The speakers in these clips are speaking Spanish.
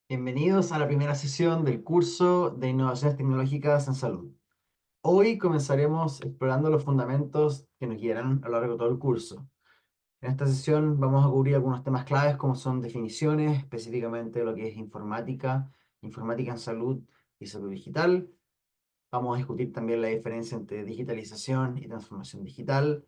Bienvenidos a la primera sesión del curso de Innovaciones Tecnológicas en Salud. Hoy comenzaremos explorando los fundamentos que nos guiarán a lo largo de todo el curso. En esta sesión vamos a cubrir algunos temas claves como son definiciones, específicamente lo que es informática, informática en salud y salud digital. Vamos a discutir también la diferencia entre digitalización y transformación digital.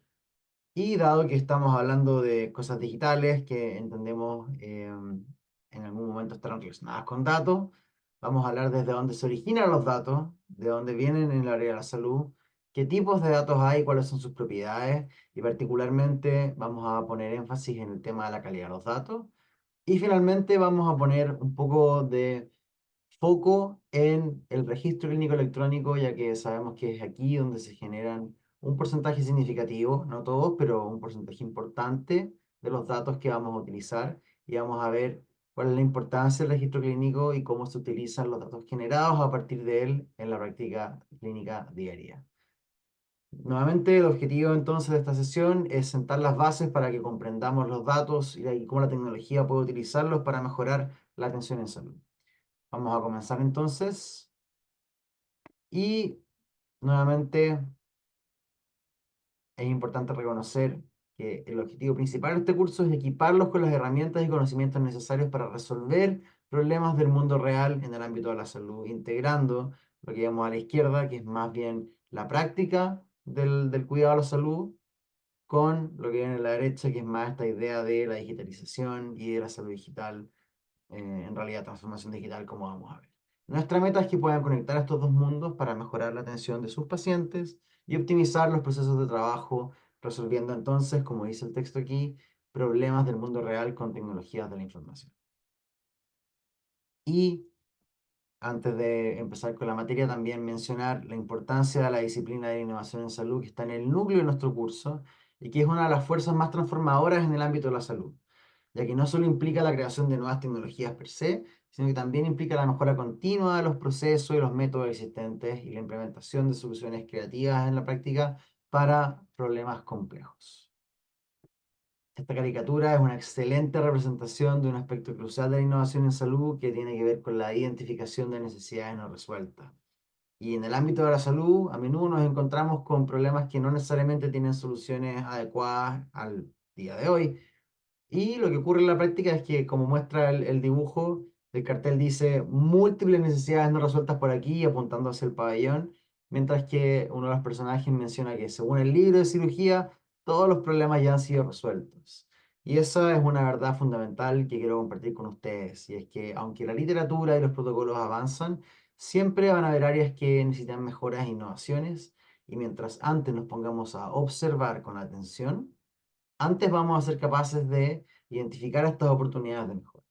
Y dado que estamos hablando de cosas digitales que entendemos en algún momento estarán relacionadas con datos, vamos a hablar desde dónde se originan los datos, de dónde vienen en el área de la salud, qué tipos de datos hay, cuáles son sus propiedades y particularmente vamos a poner énfasis en el tema de la calidad de los datos. Y finalmente vamos a poner un poco de foco en el registro clínico electrónico, ya que sabemos que es aquí donde se generan un porcentaje significativo, no todos, pero un porcentaje importante de los datos que vamos a utilizar y vamos a ver cuál es la importancia del registro clínico y cómo se utilizan los datos generados a partir de él en la práctica clínica diaria. Nuevamente, el objetivo entonces de esta sesión es sentar las bases para que comprendamos los datos y cómo la tecnología puede utilizarlos para mejorar la atención en salud. Vamos a comenzar entonces. Y nuevamente es importante reconocer que el objetivo principal de este curso es equiparlos con las herramientas y conocimientos necesarios para resolver problemas del mundo real en el ámbito de la salud, integrando lo que llamamos a la izquierda, que es más bien la práctica del cuidado de la salud, con lo que viene a la derecha, que es más esta idea de la digitalización y de la salud digital, en realidad transformación digital, como vamos a ver. Nuestra meta es que puedan conectar estos dos mundos para mejorar la atención de sus pacientes y optimizar los procesos de trabajo, resolviendo entonces, como dice el texto aquí, problemas del mundo real con tecnologías de la información. Y antes de empezar con la materia, también mencionar la importancia de la disciplina de la innovación en salud que está en el núcleo de nuestro curso y que es una de las fuerzas más transformadoras en el ámbito de la salud, ya que no solo implica la creación de nuevas tecnologías per se, sino que también implica la mejora continua de los procesos y los métodos existentes y la implementación de soluciones creativas en la práctica para problemas complejos. Esta caricatura es una excelente representación de un aspecto crucial de la innovación en salud que tiene que ver con la identificación de necesidades no resueltas. Y en el ámbito de la salud, a menudo nos encontramos con problemas que no necesariamente tienen soluciones adecuadas al día de hoy, y lo que ocurre en la práctica es que, como muestra el dibujo, el cartel dice múltiples necesidades no resueltas por aquí, apuntando hacia el pabellón, mientras que uno de los personajes menciona que, según el libro de cirugía, todos los problemas ya han sido resueltos. Y esa es una verdad fundamental que quiero compartir con ustedes, y es que aunque la literatura y los protocolos avanzan, siempre van a haber áreas que necesitan mejoras e innovaciones, y mientras antes nos pongamos a observar con atención, antes vamos a ser capaces de identificar estas oportunidades de mejora.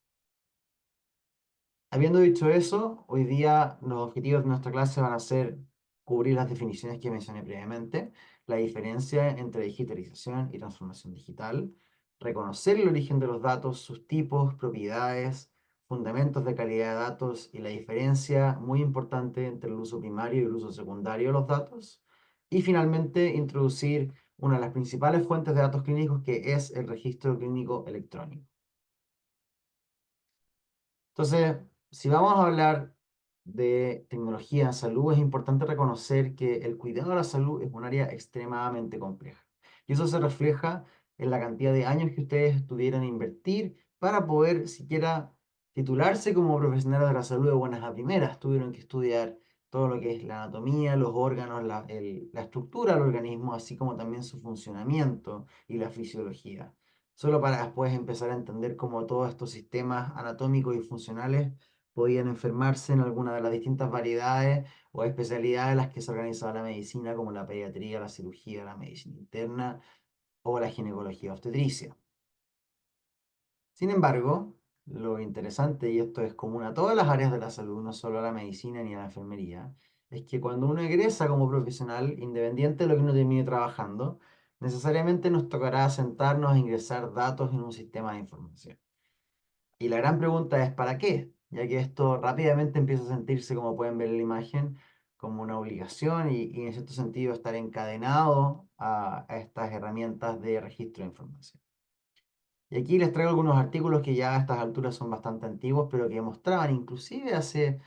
Habiendo dicho eso, hoy día los objetivos de nuestra clase van a ser cubrir las definiciones que mencioné previamente, la diferencia entre digitalización y transformación digital, reconocer el origen de los datos, sus tipos, propiedades, fundamentos de calidad de datos y la diferencia muy importante entre el uso primario y el uso secundario de los datos, y finalmente introducir una de las principales fuentes de datos clínicos, que es el registro clínico electrónico. Entonces, si vamos a hablar de tecnología en salud, es importante reconocer que el cuidado de la salud es un área extremadamente compleja. Y eso se refleja en la cantidad de años que ustedes tuvieron invertir para poder siquiera titularse como profesionales de la salud de buenas a primeras. Tuvieron que estudiar todo lo que es la anatomía, los órganos, la estructura del organismo, así como también su funcionamiento y la fisiología, solo para después empezar a entender cómo todos estos sistemas anatómicos y funcionales podían enfermarse en alguna de las distintas variedades o especialidades en las que se organizaba la medicina, como la pediatría, la cirugía, la medicina interna o la ginecología obstetricia. Sin embargo, lo interesante, y esto es común a todas las áreas de la salud, no solo a la medicina ni a la enfermería, es que cuando uno egresa como profesional, independiente de lo que uno termine trabajando, necesariamente nos tocará sentarnos a ingresar datos en un sistema de información. Y la gran pregunta es, ¿para qué? Ya que esto rápidamente empieza a sentirse, como pueden ver en la imagen, como una obligación y en cierto sentido estar encadenado a estas herramientas de registro de información. Y aquí les traigo algunos artículos que ya a estas alturas son bastante antiguos, pero que mostraban inclusive hace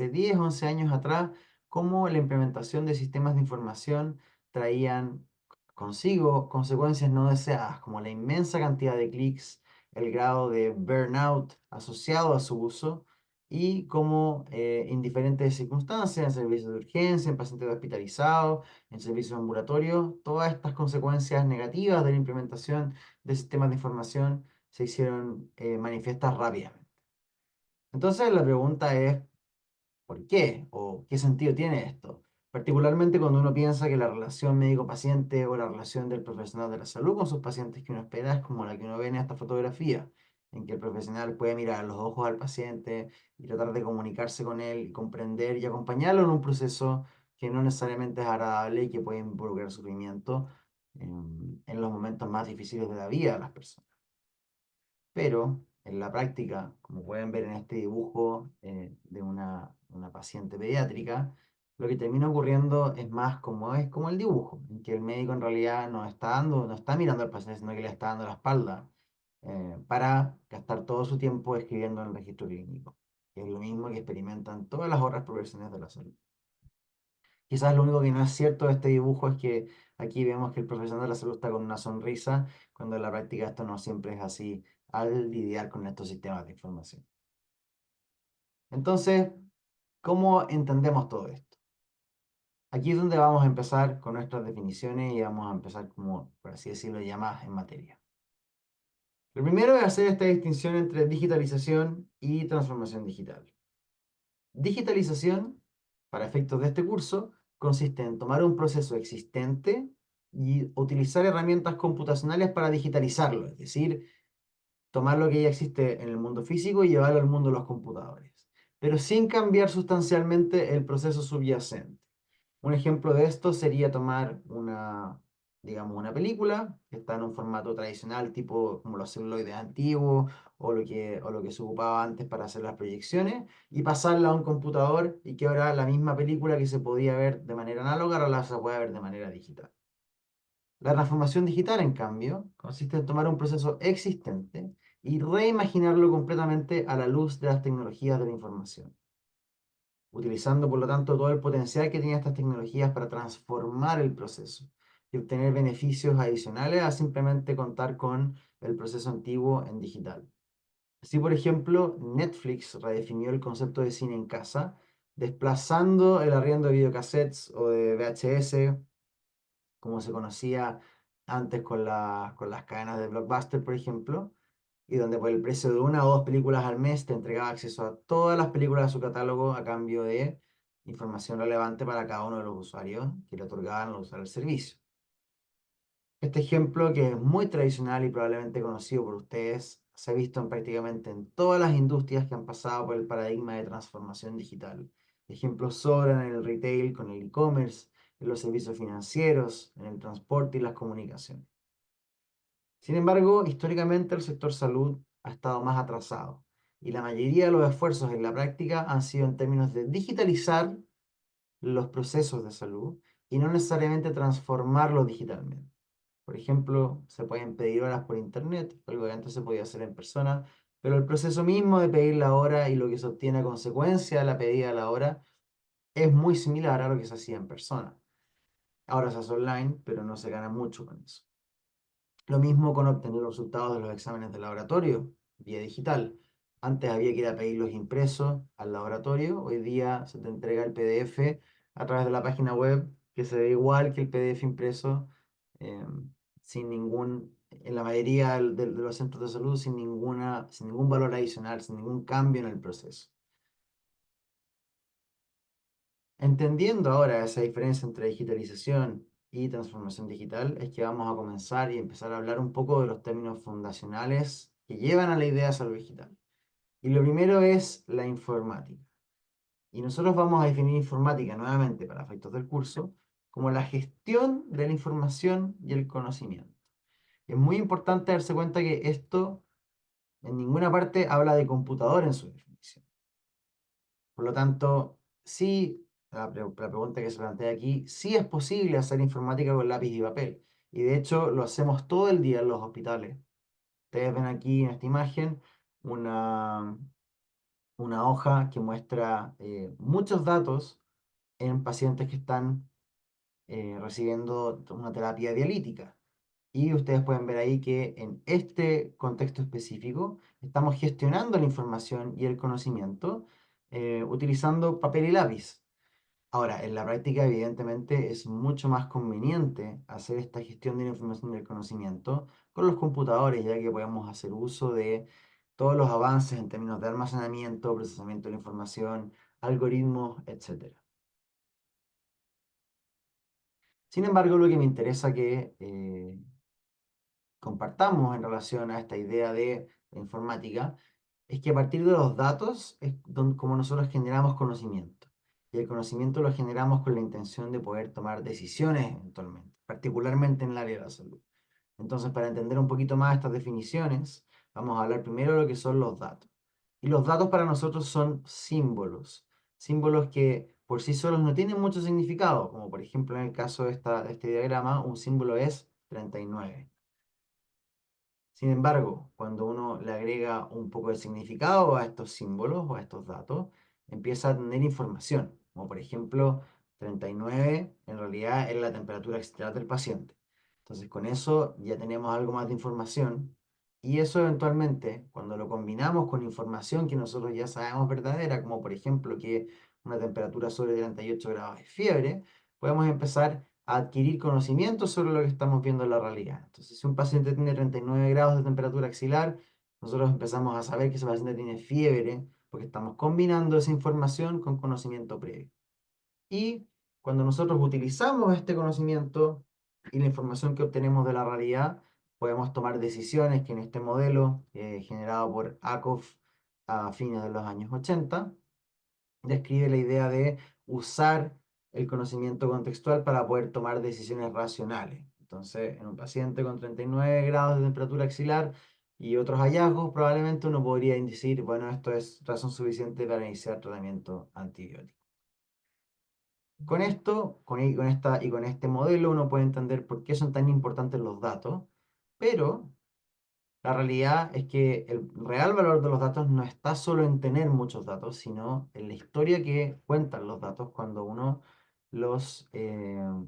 10 11 años atrás cómo la implementación de sistemas de información traían consigo consecuencias no deseadas, como la inmensa cantidad de clics, el grado de burnout asociado a su uso y cómo en diferentes circunstancias, en servicios de urgencia, en pacientes hospitalizados, en servicios ambulatorios, todas estas consecuencias negativas de la implementación de sistemas de información se hicieron manifiestas rápidamente. Entonces la pregunta es, ¿por qué? ¿O qué sentido tiene esto? Particularmente cuando uno piensa que la relación médico-paciente o la relación del profesional de la salud con sus pacientes que uno espera es como la que uno ve en esta fotografía, en que el profesional puede mirar a los ojos al paciente y tratar de comunicarse con él y comprender y acompañarlo en un proceso que no necesariamente es agradable y que puede involucrar sufrimiento en los momentos más difíciles de la vida de las personas. Pero en la práctica, como pueden ver en este dibujo de una paciente pediátrica, lo que termina ocurriendo es como el dibujo, en que el médico en realidad no está mirando al paciente, sino que le está dando la espalda para gastar todo su tiempo escribiendo en el registro clínico, que es lo mismo que experimentan todas las otras profesiones de la salud. Quizás lo único que no es cierto de este dibujo es que aquí vemos que el profesional de la salud está con una sonrisa, cuando en la práctica esto no siempre es así al lidiar con estos sistemas de información. Entonces, ¿cómo entendemos todo esto? Aquí es donde vamos a empezar con nuestras definiciones y vamos a empezar como, por así decirlo, ya más en materia. Lo primero es hacer esta distinción entre digitalización y transformación digital. Digitalización, para efectos de este curso, consiste en tomar un proceso existente y utilizar herramientas computacionales para digitalizarlo, es decir, tomar lo que ya existe en el mundo físico y llevarlo al mundo de los computadores, pero sin cambiar sustancialmente el proceso subyacente. Un ejemplo de esto sería tomar digamos, una película que está en un formato tradicional, tipo como los celuloides antiguos o lo que se ocupaba antes para hacer las proyecciones, y pasarla a un computador y que ahora la misma película que se podía ver de manera análoga ahora se puede ver de manera digital. La transformación digital, en cambio, consiste en tomar un proceso existente y reimaginarlo completamente a la luz de las tecnologías de la información, utilizando por lo tanto todo el potencial que tienen estas tecnologías para transformar el proceso y obtener beneficios adicionales a simplemente contar con el proceso antiguo en digital. Así, por ejemplo, Netflix redefinió el concepto de cine en casa, desplazando el arriendo de videocassettes o de VHS, como se conocía antes con las cadenas de Blockbuster, por ejemplo, y donde por el precio de una o dos películas al mes te entregaba acceso a todas las películas de su catálogo a cambio de información relevante para cada uno de los usuarios que le otorgaban al usar el servicio. Este ejemplo, que es muy tradicional y probablemente conocido por ustedes, se ha visto prácticamente en todas las industrias que han pasado por el paradigma de transformación digital. Ejemplos sobran en el retail con el e-commerce, en los servicios financieros, en el transporte y las comunicaciones. Sin embargo, históricamente el sector salud ha estado más atrasado y la mayoría de los esfuerzos en la práctica han sido en términos de digitalizar los procesos de salud y no necesariamente transformarlos digitalmente. Por ejemplo, se pueden pedir horas por internet, algo que antes se podía hacer en persona, pero el proceso mismo de pedir la hora y lo que se obtiene a consecuencia de la pedida de la hora es muy similar a lo que se hacía en persona. Ahora se hace online, pero no se gana mucho con eso. Lo mismo con obtener los resultados de los exámenes de laboratorio vía digital. Antes había que ir a pedirlos impresos al laboratorio, hoy día se te entrega el PDF a través de la página web, que se ve igual que el PDF impreso, sin en la mayoría de los centros de salud, sin ningún valor adicional, sin ningún cambio en el proceso. Entendiendo ahora esa diferencia entre digitalización y transformación digital, es que vamos a comenzar y empezar a hablar un poco de los términos fundacionales que llevan a la idea de salud digital. Y lo primero es la informática. Y nosotros vamos a definir informática nuevamente para efectos del curso como la gestión de la información y el conocimiento. Es muy importante darse cuenta que esto en ninguna parte habla de computador en su definición. Por lo tanto, sí, la pregunta que se plantea aquí, sí es posible hacer informática con lápiz y papel. Y de hecho lo hacemos todo el día en los hospitales. Ustedes ven aquí en esta imagen una, una hoja que muestra muchos datos en pacientes que están recibiendo una terapia dialítica. Y ustedes pueden ver ahí que en este contexto específico estamos gestionando la información y el conocimiento utilizando papel y lápiz. Ahora, en la práctica, evidentemente, es mucho más conveniente hacer esta gestión de la información y del conocimiento con los computadores, ya que podemos hacer uso de todos los avances en términos de almacenamiento, procesamiento de la información, algoritmos, etcétera. Sin embargo, lo que me interesa que compartamos en relación a esta idea de la informática es que a partir de los datos es como nosotros generamos conocimiento. Y el conocimiento lo generamos con la intención de poder tomar decisiones eventualmente, particularmente en el área de la salud. Entonces, para entender un poquito más estas definiciones, vamos a hablar primero de lo que son los datos. Y los datos para nosotros son símbolos, símbolos que por sí solos no tienen mucho significado, como por ejemplo en el caso de este diagrama, un símbolo es 39. Sin embargo, cuando uno le agrega un poco de significado a estos símbolos o a estos datos, empieza a tener información, como por ejemplo 39 en realidad es la temperatura exterior del paciente. Entonces con eso ya tenemos algo más de información y eso eventualmente, cuando lo combinamos con información que nosotros ya sabemos verdadera, como por ejemplo que una temperatura sobre 38 grados es fiebre, podemos empezar a adquirir conocimiento sobre lo que estamos viendo en la realidad. Entonces, si un paciente tiene 39 grados de temperatura axilar, nosotros empezamos a saber que ese paciente tiene fiebre porque estamos combinando esa información con conocimiento previo. Y cuando nosotros utilizamos este conocimiento y la información que obtenemos de la realidad, podemos tomar decisiones que en este modelo generado por Ackoff a fines de los años 80 describe la idea de usar el conocimiento contextual para poder tomar decisiones racionales. Entonces, en un paciente con 39 grados de temperatura axilar y otros hallazgos, probablemente uno podría decir, bueno, esto es razón suficiente para iniciar tratamiento antibiótico. Con esto, y con este modelo, uno puede entender por qué son tan importantes los datos, pero la realidad es que el real valor de los datos no está solo en tener muchos datos, sino en la historia que cuentan los datos cuando uno los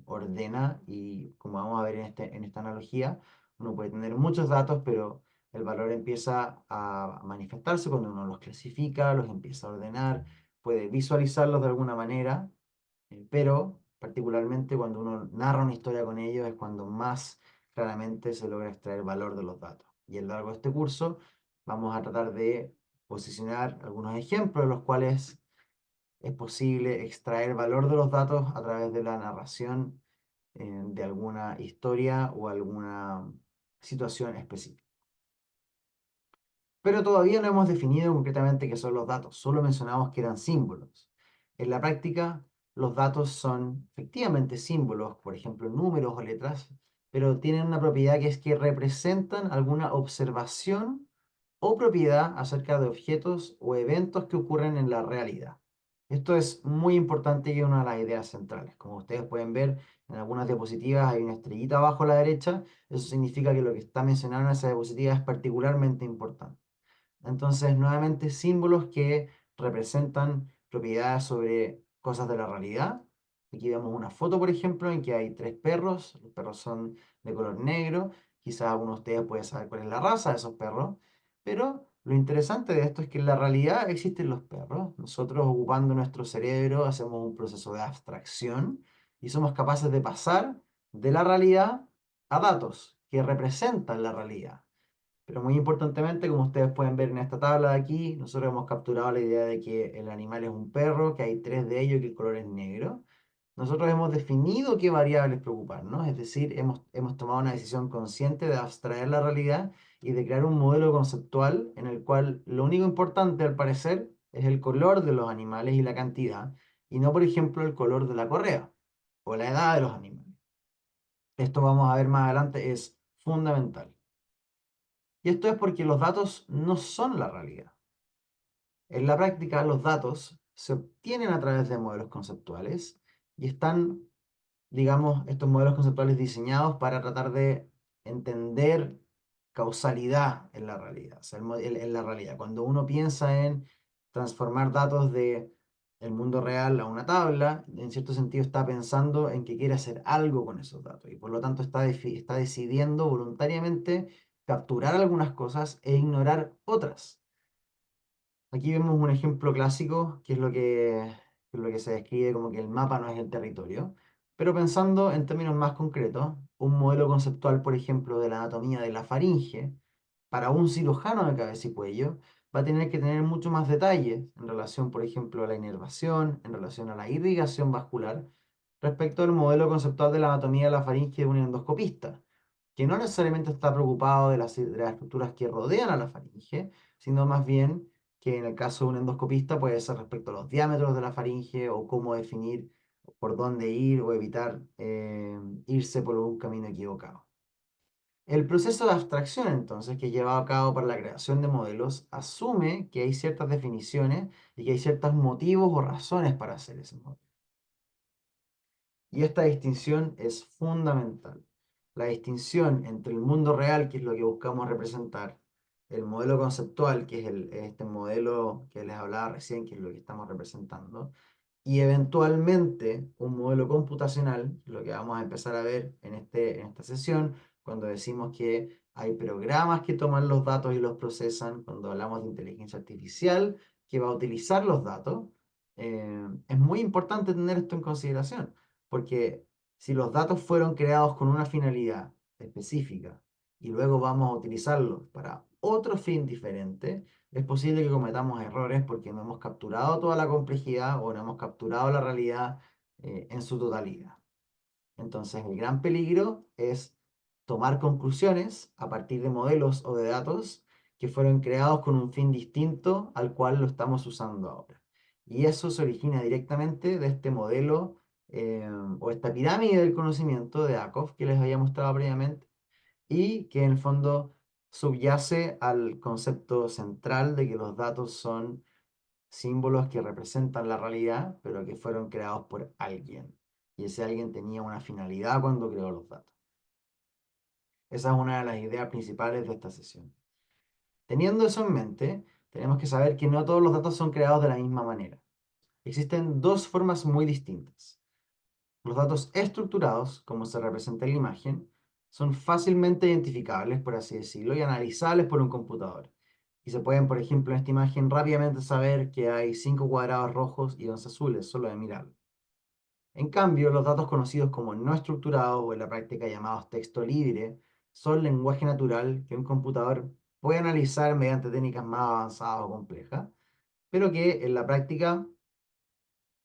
ordena y como vamos a ver en esta analogía, uno puede tener muchos datos, pero el valor empieza a manifestarse cuando uno los clasifica, los empieza a ordenar, puede visualizarlos de alguna manera, pero particularmente cuando uno narra una historia con ellos es cuando más claramente se logra extraer valor de los datos. Y a lo largo de este curso vamos a tratar de posicionar algunos ejemplos en los cuales es posible extraer valor de los datos a través de la narración de alguna historia o alguna situación específica. Pero todavía no hemos definido concretamente qué son los datos, solo mencionamos que eran símbolos. En la práctica, los datos son efectivamente símbolos, por ejemplo, números o letras, pero tienen una propiedad que es que representan alguna observación o propiedad acerca de objetos o eventos que ocurren en la realidad. Esto es muy importante y es una de las ideas centrales. Como ustedes pueden ver en algunas diapositivas hay una estrellita abajo a la derecha, eso significa que lo que está mencionado en esa diapositiva es particularmente importante. Entonces, nuevamente, símbolos que representan propiedades sobre cosas de la realidad. Aquí vemos una foto, por ejemplo, en que hay tres perros. Los perros son de color negro. Quizás alguno de ustedes puede saber cuál es la raza de esos perros. Pero lo interesante de esto es que en la realidad existen los perros. Nosotros, ocupando nuestro cerebro, hacemos un proceso de abstracción y somos capaces de pasar de la realidad a datos que representan la realidad. Pero muy importantemente, como ustedes pueden ver en esta tabla de aquí, nosotros hemos capturado la idea de que el animal es un perro, que hay tres de ellos y que el color es negro. Nosotros hemos definido qué variables preocuparnos, es decir, hemos tomado una decisión consciente de abstraer la realidad y de crear un modelo conceptual en el cual lo único importante, al parecer, es el color de los animales y la cantidad, y no, por ejemplo, el color de la correa o la edad de los animales. Esto vamos a ver más adelante, es fundamental. Y esto es porque los datos no son la realidad. En la práctica, los datos se obtienen a través de modelos conceptuales y están, digamos, estos modelos conceptuales diseñados para tratar de entender causalidad en la realidad, o sea, en la realidad. Cuando uno piensa en transformar datos de el mundo real a una tabla, en cierto sentido está pensando en que quiere hacer algo con esos datos y por lo tanto está decidiendo voluntariamente capturar algunas cosas e ignorar otras. Aquí vemos un ejemplo clásico, que es lo que se describe como que el mapa no es el territorio, pero pensando en términos más concretos, un modelo conceptual, por ejemplo, de la anatomía de la faringe, para un cirujano de cabeza y cuello, va a tener que tener mucho más detalles en relación, por ejemplo, a la inervación, en relación a la irrigación vascular, respecto al modelo conceptual de la anatomía de la faringe de un endoscopista, que no necesariamente está preocupado de las estructuras que rodean a la faringe, sino más bien que en el caso de un endoscopista puede ser respecto a los diámetros de la faringe o cómo definir por dónde ir o evitar irse por un camino equivocado. El proceso de abstracción, entonces, que es llevado a cabo para la creación de modelos, asume que hay ciertas definiciones y que hay ciertos motivos o razones para hacer ese modelo. Y esta distinción es fundamental. La distinción entre el mundo real, que es lo que buscamos representar, el modelo conceptual, que es este modelo que les hablaba recién, que es lo que estamos representando, y eventualmente un modelo computacional, lo que vamos a empezar a ver en esta sesión, cuando decimos que hay programas que toman los datos y los procesan, cuando hablamos de inteligencia artificial que va a utilizar los datos, es muy importante tener esto en consideración, porque si los datos fueron creados con una finalidad específica y luego vamos a utilizarlos para otro fin diferente, es posible que cometamos errores porque no hemos capturado toda la complejidad o no hemos capturado la realidad en su totalidad. Entonces, el gran peligro es tomar conclusiones a partir de modelos o de datos que fueron creados con un fin distinto al cual lo estamos usando ahora. Y eso se origina directamente de este modelo o esta pirámide del conocimiento de Akov que les había mostrado previamente y que en el fondo subyace al concepto central de que los datos son símbolos que representan la realidad, pero que fueron creados por alguien. Y ese alguien tenía una finalidad cuando creó los datos. Esa es una de las ideas principales de esta sesión. Teniendo eso en mente, tenemos que saber que no todos los datos son creados de la misma manera. Existen dos formas muy distintas. Los datos estructurados, como se representa en la imagen, son fácilmente identificables, por así decirlo, y analizables por un computador. Y se pueden, por ejemplo, en esta imagen rápidamente saber que hay 5 cuadrados rojos y 11 azules, solo de mirarlo. En cambio, los datos conocidos como no estructurados o en la práctica llamados texto libre son lenguaje natural que un computador puede analizar mediante técnicas más avanzadas o complejas, pero que en la práctica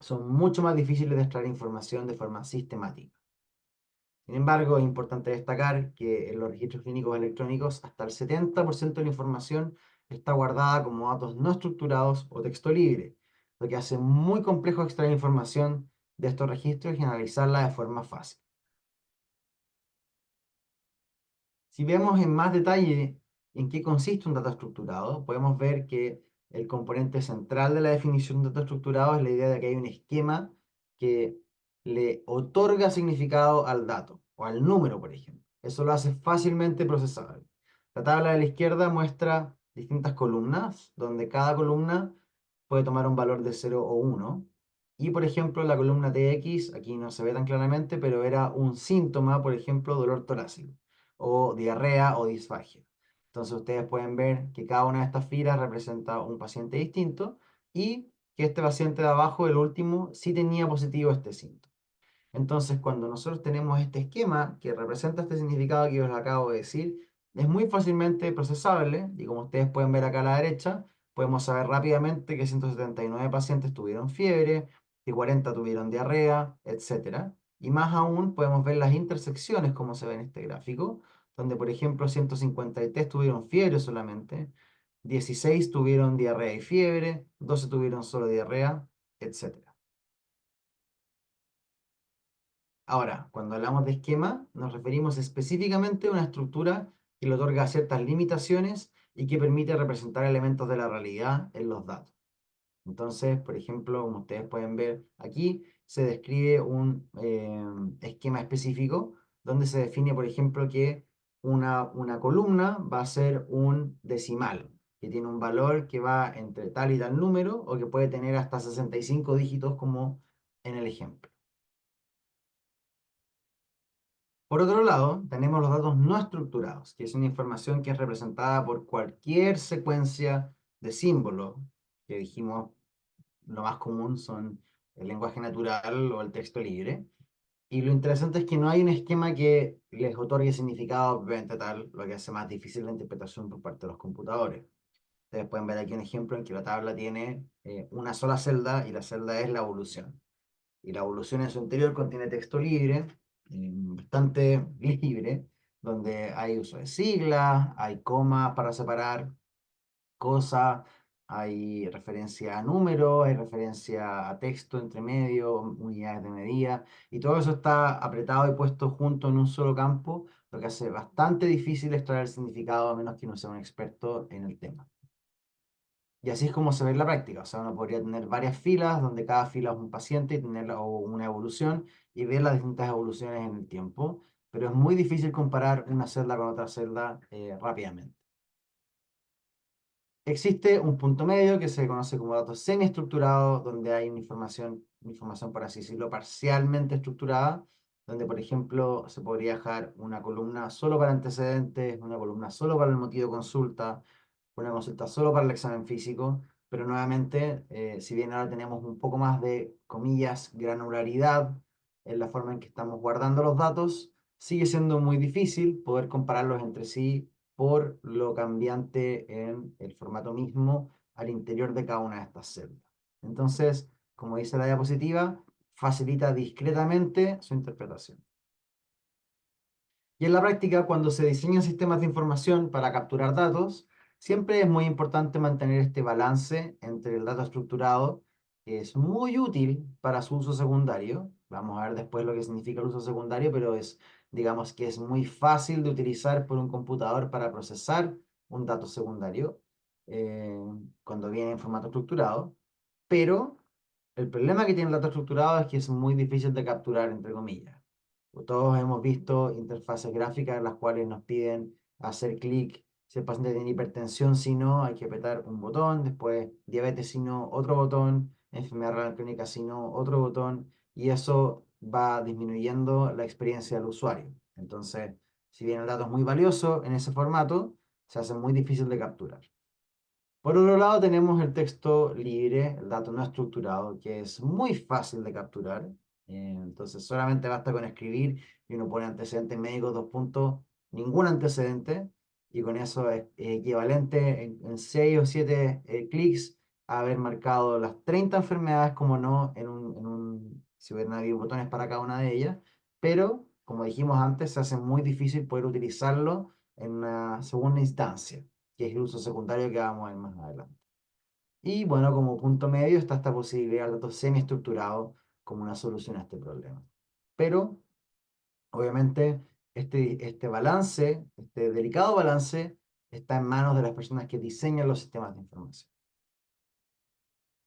son mucho más difíciles de extraer información de forma sistemática. Sin embargo, es importante destacar que en los registros clínicos electrónicos hasta el 70% de la información está guardada como datos no estructurados o texto libre, lo que hace muy complejo extraer información de estos registros y analizarla de forma fácil. Si vemos en más detalle en qué consiste un dato estructurado, podemos ver que el componente central de la definición de dato estructurado es la idea de que hay un esquema que le otorga significado al dato o al número, por ejemplo. Eso lo hace fácilmente procesable. La tabla de la izquierda muestra distintas columnas, donde cada columna puede tomar un valor de 0 o 1. Y, por ejemplo, la columna TX, aquí no se ve tan claramente, pero era un síntoma, por ejemplo, dolor torácico o diarrea o disfagia. Entonces ustedes pueden ver que cada una de estas filas representa un paciente distinto y que este paciente de abajo, el último, sí tenía positivo este síntoma. Entonces, cuando nosotros tenemos este esquema que representa este significado que yo les acabo de decir, es muy fácilmente procesable y como ustedes pueden ver acá a la derecha, podemos saber rápidamente que 179 pacientes tuvieron fiebre, que 40 tuvieron diarrea, etcétera. Y más aún podemos ver las intersecciones como se ve en este gráfico, donde por ejemplo 153 tuvieron fiebre solamente, 16 tuvieron diarrea y fiebre, 12 tuvieron solo diarrea, etcétera. Ahora, cuando hablamos de esquema, nos referimos específicamente a una estructura que le otorga ciertas limitaciones y que permite representar elementos de la realidad en los datos. Entonces, por ejemplo, como ustedes pueden ver aquí, se describe un esquema específico donde se define, por ejemplo, que una columna va a ser un decimal, que tiene un valor que va entre tal y tal número, o que puede tener hasta 65 dígitos como en el ejemplo. Por otro lado, tenemos los datos no estructurados, que es una información que es representada por cualquier secuencia de símbolos, que dijimos lo más común son el lenguaje natural o el texto libre. Y lo interesante es que no hay un esquema que les otorgue significado propiamente tal, lo que hace más difícil la interpretación por parte de los computadores. Ustedes pueden ver aquí un ejemplo en que la tabla tiene una sola celda y la celda es la evolución. Y la evolución en su interior contiene texto libre, bastante libre, donde hay uso de siglas, hay comas para separar cosas, hay referencia a números, hay referencia a texto entre medio, unidades de medida, y todo eso está apretado y puesto junto en un solo campo, lo que hace bastante difícil extraer el significado a menos que uno sea un experto en el tema. Y así es como se ve en la práctica. O sea, uno podría tener varias filas donde cada fila es un paciente y tener una evolución y ver las distintas evoluciones en el tiempo, pero es muy difícil comparar una celda con otra celda rápidamente. Existe un punto medio que se conoce como datos semiestructurados, donde hay una información, por así decirlo, parcialmente estructurada, donde, por ejemplo, se podría dejar una columna solo para antecedentes, una columna solo para el motivo de consulta, una consulta solo para el examen físico, pero nuevamente, si bien ahora tenemos un poco más de, comillas, granularidad en la forma en que estamos guardando los datos, sigue siendo muy difícil poder compararlos entre sí por lo cambiante en el formato mismo al interior de cada una de estas celdas. Entonces, como dice la diapositiva, facilita discretamente su interpretación. Y en la práctica, cuando se diseñan sistemas de información para capturar datos, siempre es muy importante mantener este balance entre el dato estructurado, que es muy útil para su uso secundario. Vamos a ver después lo que significa el uso secundario, pero digamos que es muy fácil de utilizar por un computador para procesar un dato secundario eh, cuando viene en formato estructurado. Pero el problema que tiene el dato estructurado es que es muy difícil de capturar, entre comillas. Todos hemos visto interfaces gráficas en las cuales nos piden hacer clic si el paciente tiene hipertensión, si no, hay que apretar un botón, después diabetes, si no, otro botón, enfermedad renal crónica, si no, otro botón, y eso va disminuyendo la experiencia del usuario. Entonces, si bien el dato es muy valioso en ese formato, se hace muy difícil de capturar. Por otro lado, tenemos el texto libre, el dato no estructurado, que es muy fácil de capturar. Entonces, solamente basta con escribir y uno pone antecedentes médicos, dos puntos, ningún antecedente, y con eso es equivalente en 6 o 7 clics a haber marcado las 30 enfermedades, como no, si hubieran habido botones para cada una de ellas, pero, como dijimos antes, se hace muy difícil poder utilizarlo en una segunda instancia, que es el uso secundario que vamos a ver más adelante. Y bueno, como punto medio está esta posibilidad del dato semiestructurado como una solución a este problema. Pero, obviamente, este balance, este delicado balance, está en manos de las personas que diseñan los sistemas de información.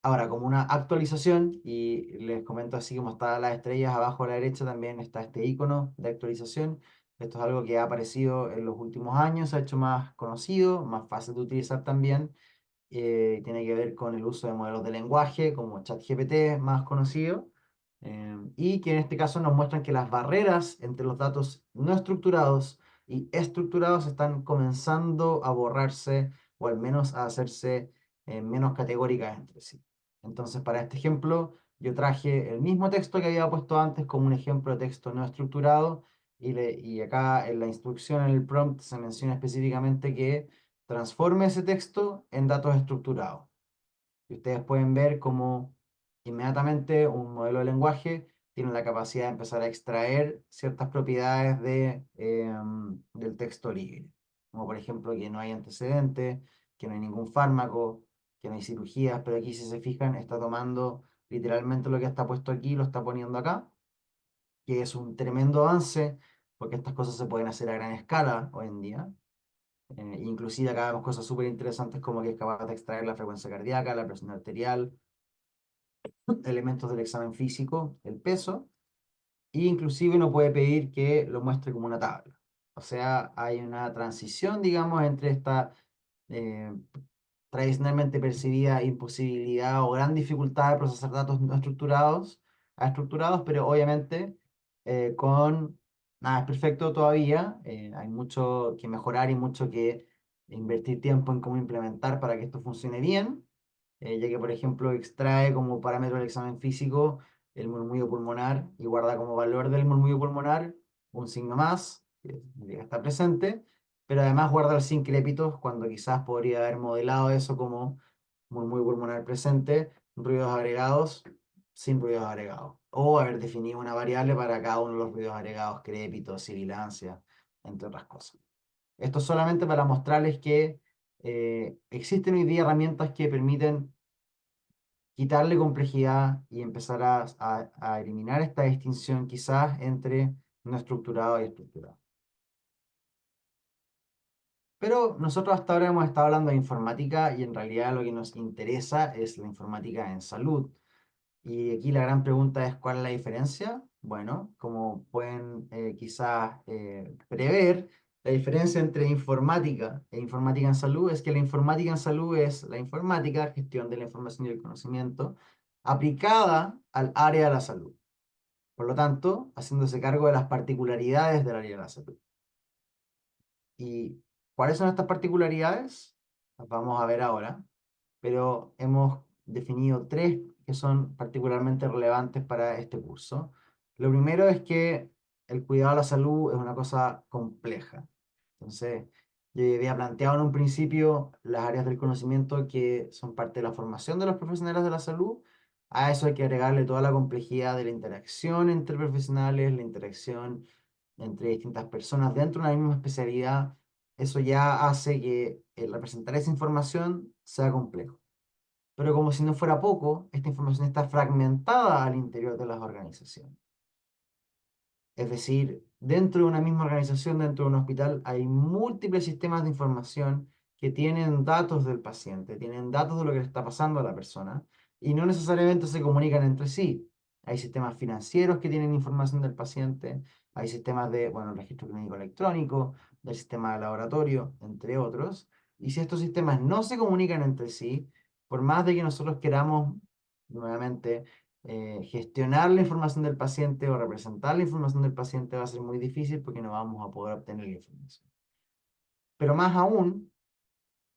Ahora, como una actualización, y les comento así como están las estrellas abajo a la derecha, también está este icono de actualización. Esto es algo que ha aparecido en los últimos años, se ha hecho más conocido, más fácil de utilizar también. Tiene que ver con el uso de modelos de lenguaje como ChatGPT, más conocido, y que en este caso nos muestran que las barreras entre los datos no estructurados y estructurados están comenzando a borrarse o al menos a hacerse menos categóricas entre sí. Entonces, para este ejemplo, yo traje el mismo texto que había puesto antes como un ejemplo de texto no estructurado y acá en la instrucción, en el prompt, se menciona específicamente que transforme ese texto en datos estructurados. Y ustedes pueden ver cómo inmediatamente un modelo de lenguaje tiene la capacidad de empezar a extraer ciertas propiedades del texto libre, como por ejemplo que no hay antecedentes, que no hay ningún fármaco, que no hay cirugías, pero aquí si se fijan está tomando literalmente lo que está puesto aquí, lo está poniendo acá, que es un tremendo avance, porque estas cosas se pueden hacer a gran escala hoy en día. Inclusive acá vemos cosas súper interesantes como que es capaz de extraer la frecuencia cardíaca, la presión arterial, elementos del examen físico, el peso, e inclusive uno puede pedir que lo muestre como una tabla. O sea, hay una transición, digamos, entre esta eh, tradicionalmente percibida imposibilidad o gran dificultad de procesar datos no estructurados a estructurados, pero obviamente con nada es perfecto todavía. Hay mucho que mejorar y mucho que invertir tiempo en cómo implementar para que esto funcione bien, ya que, por ejemplo, extrae como parámetro del examen físico el murmullo pulmonar y guarda como valor del murmullo pulmonar un signo más, que significa que está presente, pero además guarda los sincrépitos cuando quizás podría haber modelado eso como murmullo pulmonar presente, ruidos agregados, sin ruidos agregados. O haber definido una variable para cada uno de los ruidos agregados, crépitos, sibilancia, entre otras cosas. Esto solamente para mostrarles que existen hoy día herramientas que permiten quitarle complejidad y empezar a eliminar esta distinción quizás entre no estructurado y estructurado. Pero nosotros hasta ahora hemos estado hablando de informática y en realidad lo que nos interesa es la informática en salud. Y aquí la gran pregunta es, ¿cuál es la diferencia? Bueno, como pueden quizás prever, la diferencia entre informática e informática en salud es que la informática en salud es la informática, gestión de la información y el conocimiento, aplicada al área de la salud. Por lo tanto, haciéndose cargo de las particularidades del área de la salud. ¿Y cuáles son estas particularidades? Las vamos a ver ahora, pero hemos definido tres que son particularmente relevantes para este curso. Lo primero es que el cuidado de la salud es una cosa compleja. Entonces, yo había planteado en un principio las áreas del conocimiento que son parte de la formación de los profesionales de la salud. A eso hay que agregarle toda la complejidad de la interacción entre profesionales, la interacción entre distintas personas dentro de una misma especialidad. Eso ya hace que el representar esa información sea complejo. Pero como si no fuera poco, esta información está fragmentada al interior de las organizaciones. Es decir, dentro de una misma organización, dentro de un hospital, hay múltiples sistemas de información que tienen datos del paciente, tienen datos de lo que le está pasando a la persona y no necesariamente se comunican entre sí. Hay sistemas financieros que tienen información del paciente, hay sistemas de, bueno, registro clínico electrónico, del sistema de laboratorio, entre otros. Y si estos sistemas no se comunican entre sí, por más de que nosotros queramos, nuevamente, gestionar la información del paciente o representar la información del paciente va a ser muy difícil porque no vamos a poder obtener la información. Pero más aún,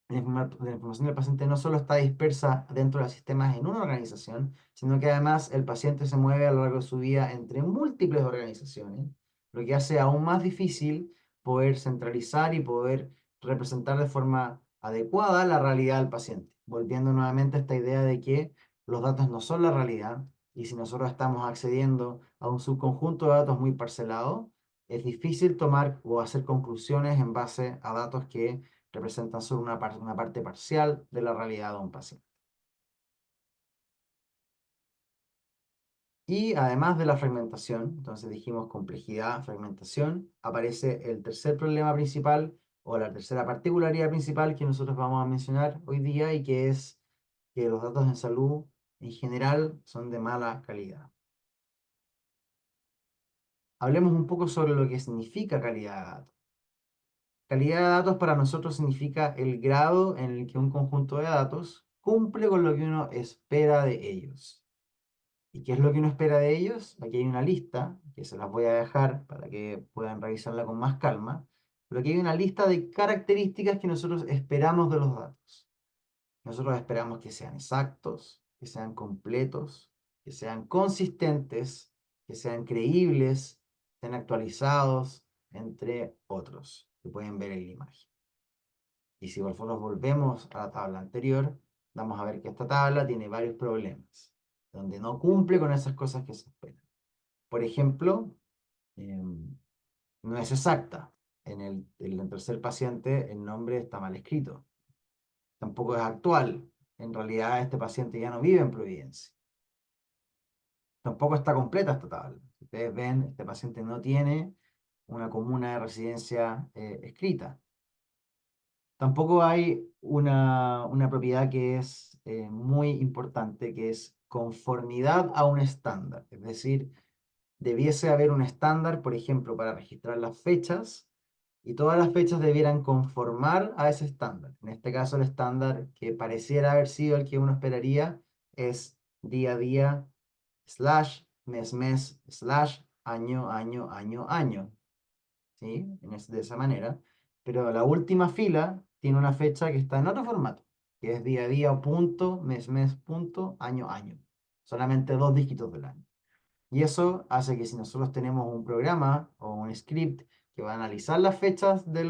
la información del paciente no solo está dispersa dentro de los sistemas en una organización, sino que además el paciente se mueve a lo largo de su vida entre múltiples organizaciones, lo que hace aún más difícil poder centralizar y poder representar de forma adecuada la realidad del paciente. Volviendo nuevamente a esta idea de que los datos no son la realidad y si nosotros estamos accediendo a un subconjunto de datos muy parcelado, es difícil tomar o hacer conclusiones en base a datos que representan solo una parte parcial de la realidad de un paciente. Y además de la fragmentación, entonces dijimos complejidad, fragmentación, aparece el tercer problema principal o la tercera particularidad principal que nosotros vamos a mencionar hoy día y que es que los datos en salud en general son de mala calidad. Hablemos un poco sobre lo que significa calidad de datos. Calidad de datos para nosotros significa el grado en el que un conjunto de datos cumple con lo que uno espera de ellos. ¿Y qué es lo que uno espera de ellos? Aquí hay una lista, que se las voy a dejar para que puedan revisarla con más calma, pero aquí hay una lista de características que nosotros esperamos de los datos. Nosotros esperamos que sean exactos, que sean completos, que sean consistentes, que sean creíbles, estén actualizados, entre otros, que pueden ver en la imagen. Y si por favor nos volvemos a la tabla anterior, vamos a ver que esta tabla tiene varios problemas, donde no cumple con esas cosas que se esperan. Por ejemplo, no es exacta. En el tercer paciente el nombre está mal escrito. Tampoco es actual. En realidad este paciente ya no vive en Providencia. Tampoco está completa esta tabla. Si ustedes ven, este paciente no tiene una comuna de residencia escrita. Tampoco hay una propiedad que es muy importante, que es conformidad a un estándar. Es decir, debiese haber un estándar, por ejemplo, para registrar las fechas, y todas las fechas debieran conformar a ese estándar. En este caso, el estándar que pareciera haber sido el que uno esperaría es día a día, slash, mes, mes, slash, año, año, año, año. ¿Sí? De esa manera. Pero la última fila tiene una fecha que está en otro formato, que es día a día, punto, mes, mes, punto, año, año. Solamente dos dígitos del año. Y eso hace que si nosotros tenemos un programa o un script que va a analizar las fechas de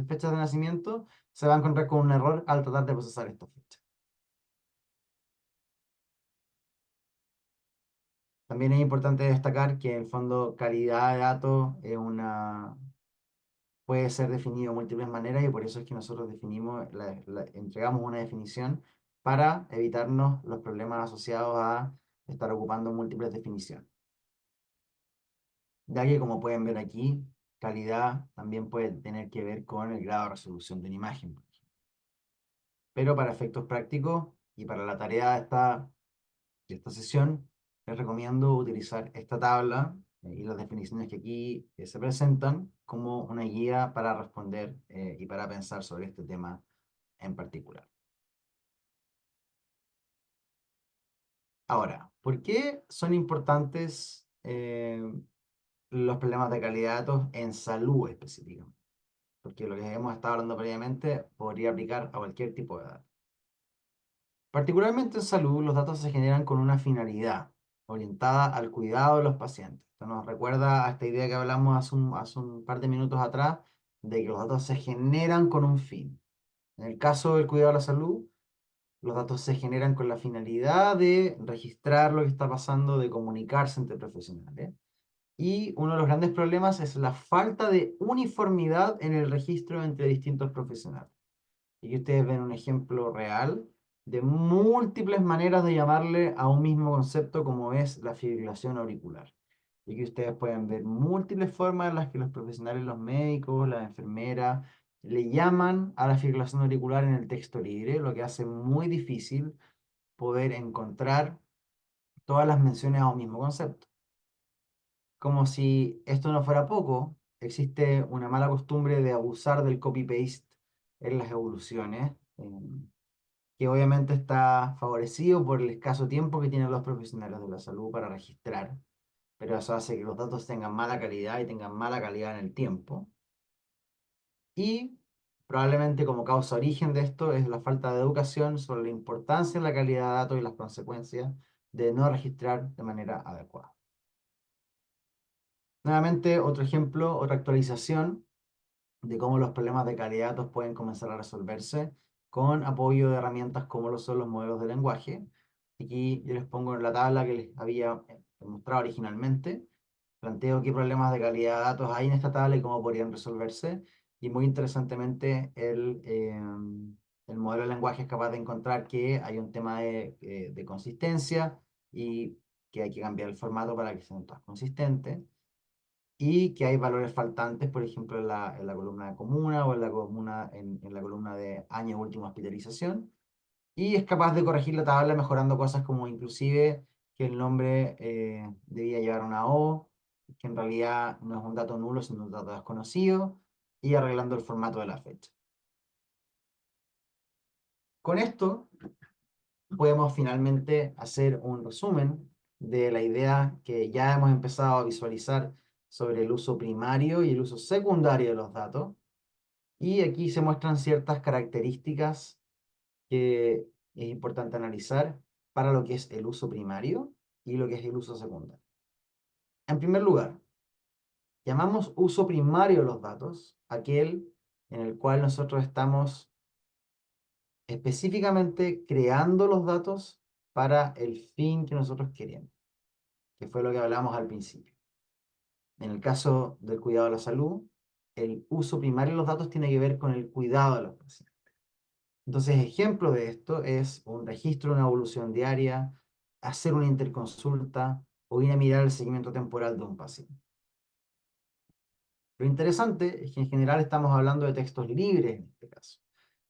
fechas de nacimiento, se va a encontrar con un error al tratar de procesar estas fechas. También es importante destacar que en el fondo calidad de datos puede ser definido de múltiples maneras y por eso es que nosotros entregamos una definición para evitarnos los problemas asociados a estar ocupando múltiples definiciones. Ya que como pueden ver aquí, calidad también puede tener que ver con el grado de resolución de una imagen, por ejemplo. Pero para efectos prácticos y para la tarea de esta sesión, les recomiendo utilizar esta tabla y las definiciones que aquí se presentan como una guía para responder y para pensar sobre este tema en particular. Ahora, ¿por qué son importantes los problemas de calidad de datos en salud específicamente? Porque lo que hemos estado hablando previamente podría aplicar a cualquier tipo de datos. Particularmente en salud, los datos se generan con una finalidad orientada al cuidado de los pacientes. Esto nos recuerda a esta idea que hablamos hace un par de minutos atrás, de que los datos se generan con un fin. En el caso del cuidado de la salud, los datos se generan con la finalidad de registrar lo que está pasando, de comunicarse entre profesionales. Y uno de los grandes problemas es la falta de uniformidad en el registro entre distintos profesionales. Y que ustedes ven un ejemplo real de múltiples maneras de llamarle a un mismo concepto como es la fibrilación auricular. Y que ustedes pueden ver múltiples formas en las que los profesionales, los médicos, las enfermeras, le llaman a la fibrilación auricular en el texto libre, lo que hace muy difícil poder encontrar todas las menciones a un mismo concepto. Como si esto no fuera poco, existe una mala costumbre de abusar del copy-paste en las evoluciones, que obviamente está favorecido por el escaso tiempo que tienen los profesionales de la salud para registrar, pero eso hace que los datos tengan mala calidad y tengan mala calidad en el tiempo. Y probablemente como causa origen de esto es la falta de educación sobre la importancia de la calidad de datos y las consecuencias de no registrar de manera adecuada. Nuevamente, otro ejemplo, otra actualización de cómo los problemas de calidad de datos pueden comenzar a resolverse con apoyo de herramientas como lo son los modelos de lenguaje. Aquí yo les pongo en la tabla que les había mostrado originalmente, planteo qué problemas de calidad de datos hay en esta tabla y cómo podrían resolverse. Y muy interesantemente, el modelo de lenguaje es capaz de encontrar que hay un tema de consistencia y que hay que cambiar el formato para que sean todas consistentes y que hay valores faltantes, por ejemplo, en la columna de comuna o en la columna de año último hospitalización, y es capaz de corregir la tabla mejorando cosas como inclusive que el nombre debía llevar una O, que en realidad no es un dato nulo, sino un dato desconocido, y arreglando el formato de la fecha. Con esto podemos finalmente hacer un resumen de la idea que ya hemos empezado a visualizar sobre el uso primario y el uso secundario de los datos. Y aquí se muestran ciertas características que es importante analizar para lo que es el uso primario y lo que es el uso secundario. En primer lugar, llamamos uso primario de los datos aquel en el cual nosotros estamos específicamente creando los datos para el fin que nosotros queremos, que fue lo que hablamos al principio. En el caso del cuidado de la salud, el uso primario de los datos tiene que ver con el cuidado de los pacientes. Entonces, ejemplo de esto es un registro de una evolución diaria, hacer una interconsulta o ir a mirar el seguimiento temporal de un paciente. Lo interesante es que en general estamos hablando de textos libres en este caso.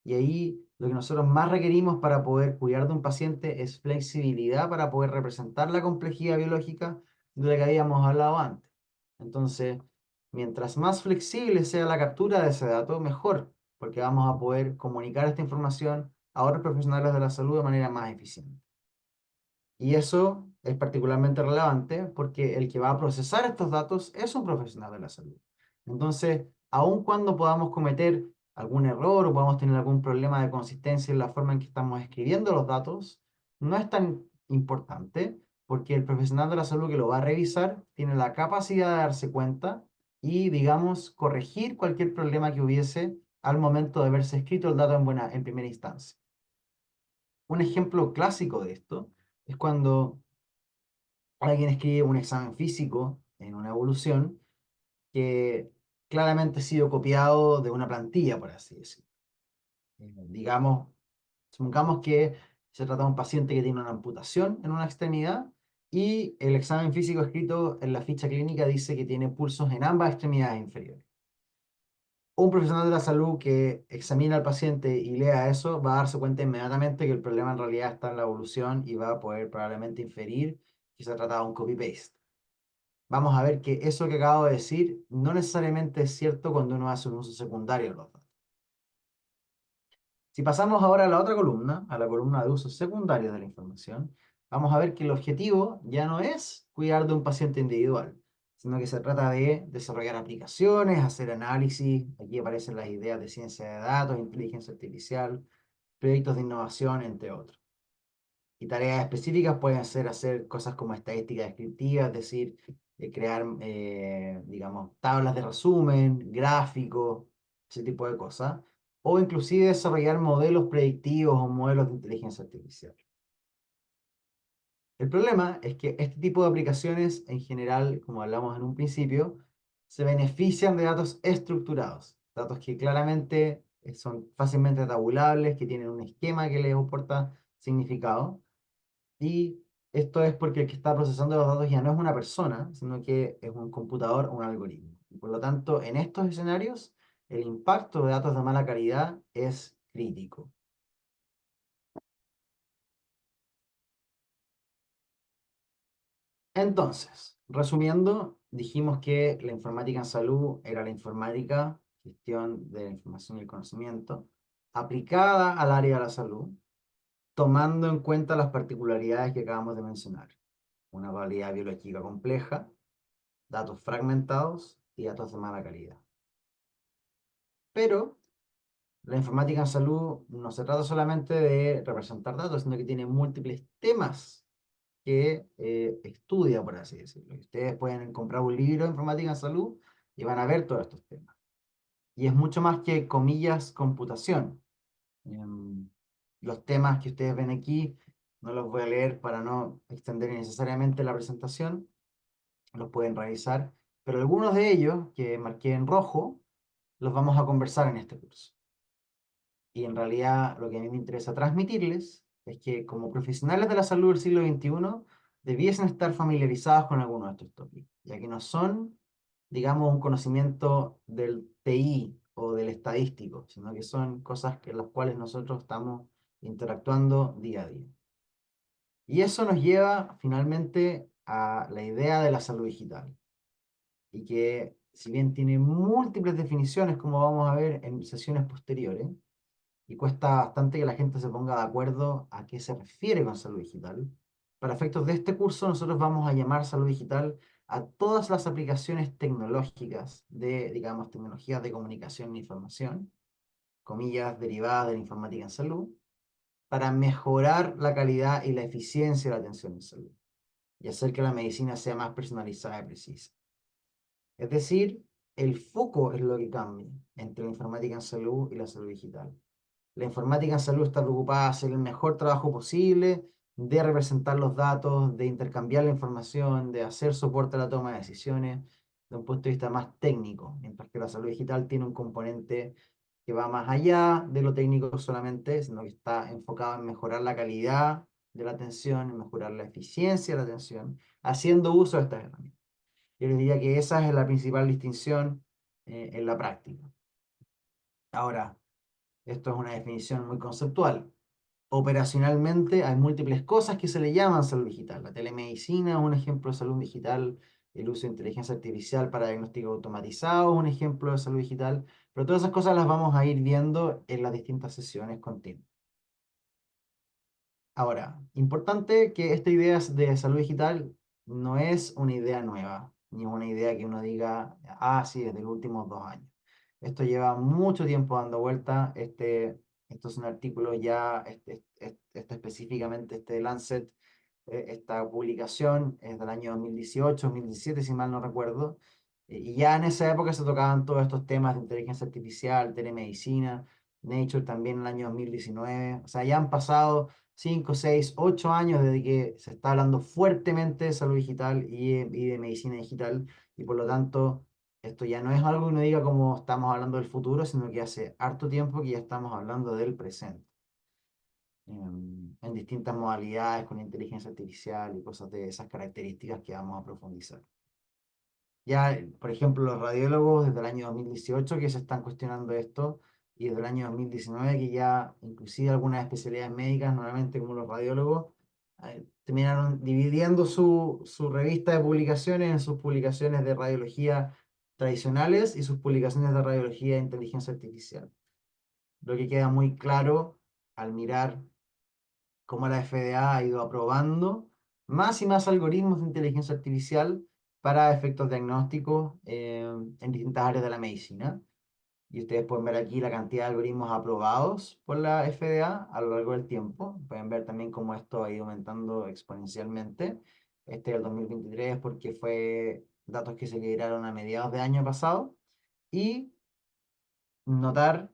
Y ahí lo que nosotros más requerimos para poder cuidar de un paciente es flexibilidad para poder representar la complejidad biológica de la que habíamos hablado antes. Entonces, mientras más flexible sea la captura de ese dato, mejor, porque vamos a poder comunicar esta información a otros profesionales de la salud de manera más eficiente. Y eso es particularmente relevante porque el que va a procesar estos datos es un profesional de la salud. Entonces, aun cuando podamos cometer algún error o podamos tener algún problema de consistencia en la forma en que estamos escribiendo los datos, no es tan importante porque el profesional de la salud que lo va a revisar tiene la capacidad de darse cuenta y, digamos, corregir cualquier problema que hubiese al momento de haberse escrito el dato en primera instancia. Un ejemplo clásico de esto es cuando alguien escribe un examen físico en una evolución que claramente ha sido copiado de una plantilla, por así decirlo. Digamos, supongamos que se trata de un paciente que tiene una amputación en una extremidad y el examen físico escrito en la ficha clínica dice que tiene pulsos en ambas extremidades inferiores. Un profesional de la salud que examina al paciente y lea eso va a darse cuenta inmediatamente que el problema en realidad está en la evolución y va a poder probablemente inferir que se trata de un copy-paste. Vamos a ver que eso que acabo de decir no necesariamente es cierto cuando uno hace un uso secundario de los datos. Si pasamos ahora a la otra columna, a la columna de usos secundarios de la información, vamos a ver que el objetivo ya no es cuidar de un paciente individual, sino que se trata de desarrollar aplicaciones, hacer análisis, aquí aparecen las ideas de ciencia de datos, inteligencia artificial, proyectos de innovación, entre otros. Y tareas específicas pueden ser hacer cosas como estadística descriptiva, es decir, crear, digamos, tablas de resumen, gráficos, ese tipo de cosas, o inclusive desarrollar modelos predictivos o modelos de inteligencia artificial. El problema es que este tipo de aplicaciones, en general, como hablamos en un principio, se benefician de datos estructurados, datos que claramente son fácilmente tabulables, que tienen un esquema que les aporta significado. Y esto es porque el que está procesando los datos ya no es una persona, sino que es un computador o un algoritmo. Y por lo tanto, en estos escenarios, el impacto de datos de mala calidad es crítico. Entonces, resumiendo, dijimos que la informática en salud era la informática, gestión de la información y el conocimiento, aplicada al área de la salud, tomando en cuenta las particularidades que acabamos de mencionar. Una realidad biológica compleja, datos fragmentados y datos de mala calidad. Pero la informática en salud no se trata solamente de representar datos, sino que tiene múltiples temas que estudia, por así decirlo. Y ustedes pueden comprar un libro de informática en salud y van a ver todos estos temas. Y es mucho más que comillas computación. Em, los temas que ustedes ven aquí no los voy a leer para no extender innecesariamente la presentación, los pueden revisar, pero algunos de ellos que marqué en rojo los vamos a conversar en este curso. Y en realidad lo que a mí me interesa transmitirles es que como profesionales de la salud del siglo XXI debiesen estar familiarizados con algunos de estos tópicos, ya que no son, digamos, un conocimiento del TI o del estadístico, sino que son cosas en las cuales nosotros estamos interactuando día a día. Y eso nos lleva finalmente a la idea de la salud digital, y que si bien tiene múltiples definiciones, como vamos a ver en sesiones posteriores, y cuesta bastante que la gente se ponga de acuerdo a qué se refiere con salud digital. Para efectos de este curso, nosotros vamos a llamar salud digital a todas las aplicaciones tecnológicas de, digamos, tecnologías de comunicación e información, comillas, derivadas de la informática en salud, para mejorar la calidad y la eficiencia de la atención en salud y hacer que la medicina sea más personalizada y precisa. Es decir, el foco es lo que cambia entre la informática en salud y la salud digital. La informática en salud está preocupada de hacer el mejor trabajo posible, de representar los datos, de intercambiar la información, de hacer soporte a la toma de decisiones de un punto de vista más técnico, mientras que la salud digital tiene un componente que va más allá de lo técnico solamente, sino que está enfocado en mejorar la calidad de la atención, en mejorar la eficiencia de la atención, haciendo uso de estas herramientas. Yo les diría que esa es la principal distinción en la práctica. Ahora, esto es una definición muy conceptual. Operacionalmente hay múltiples cosas que se le llaman salud digital. La telemedicina es un ejemplo de salud digital, el uso de inteligencia artificial para diagnóstico automatizado, un ejemplo de salud digital, pero todas esas cosas las vamos a ir viendo en las distintas sesiones continuas. Ahora, importante que esta idea de salud digital no es una idea nueva, ni es una idea que uno diga, ah, sí, desde los últimos 2 años. Esto lleva mucho tiempo dando vuelta. Esto es un artículo ya, específicamente este de Lancet, esta publicación es del año 2018, 2017, si mal no recuerdo. Y ya en esa época se tocaban todos estos temas de inteligencia artificial, telemedicina, Nature también en el año 2019. O sea, ya han pasado 5, 6, 8 años desde que se está hablando fuertemente de salud digital y de medicina digital, y por lo tanto, esto ya no es algo que uno diga como estamos hablando del futuro, sino que hace harto tiempo que ya estamos hablando del presente, en distintas modalidades con inteligencia artificial y cosas de esas características que vamos a profundizar. Ya, por ejemplo, los radiólogos desde el año 2018 que se están cuestionando esto, y desde el año 2019 que ya inclusive algunas especialidades médicas, normalmente como los radiólogos, terminaron dividiendo su revista de publicaciones en sus publicaciones de radiología tradicionales y sus publicaciones de radiología de inteligencia artificial. Lo que queda muy claro al mirar cómo la FDA ha ido aprobando más y más algoritmos de inteligencia artificial para efectos diagnósticos en distintas áreas de la medicina. Y ustedes pueden ver aquí la cantidad de algoritmos aprobados por la FDA a lo largo del tiempo. Pueden ver también cómo esto ha ido aumentando exponencialmente. Este es el 2023 porque fue datos que se liberaron a mediados de año pasado. Y notar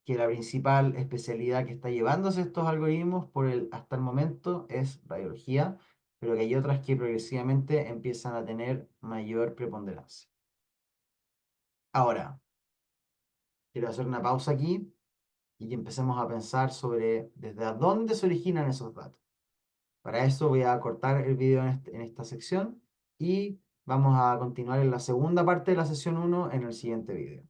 que la principal especialidad que está llevándose estos algoritmos hasta el momento es radiología, pero que hay otras que progresivamente empiezan a tener mayor preponderancia. Ahora, quiero hacer una pausa aquí y que empecemos a pensar sobre desde dónde se originan esos datos. Para eso voy a cortar el video en esta sección y vamos a continuar en la segunda parte de la sesión 1 en el siguiente video.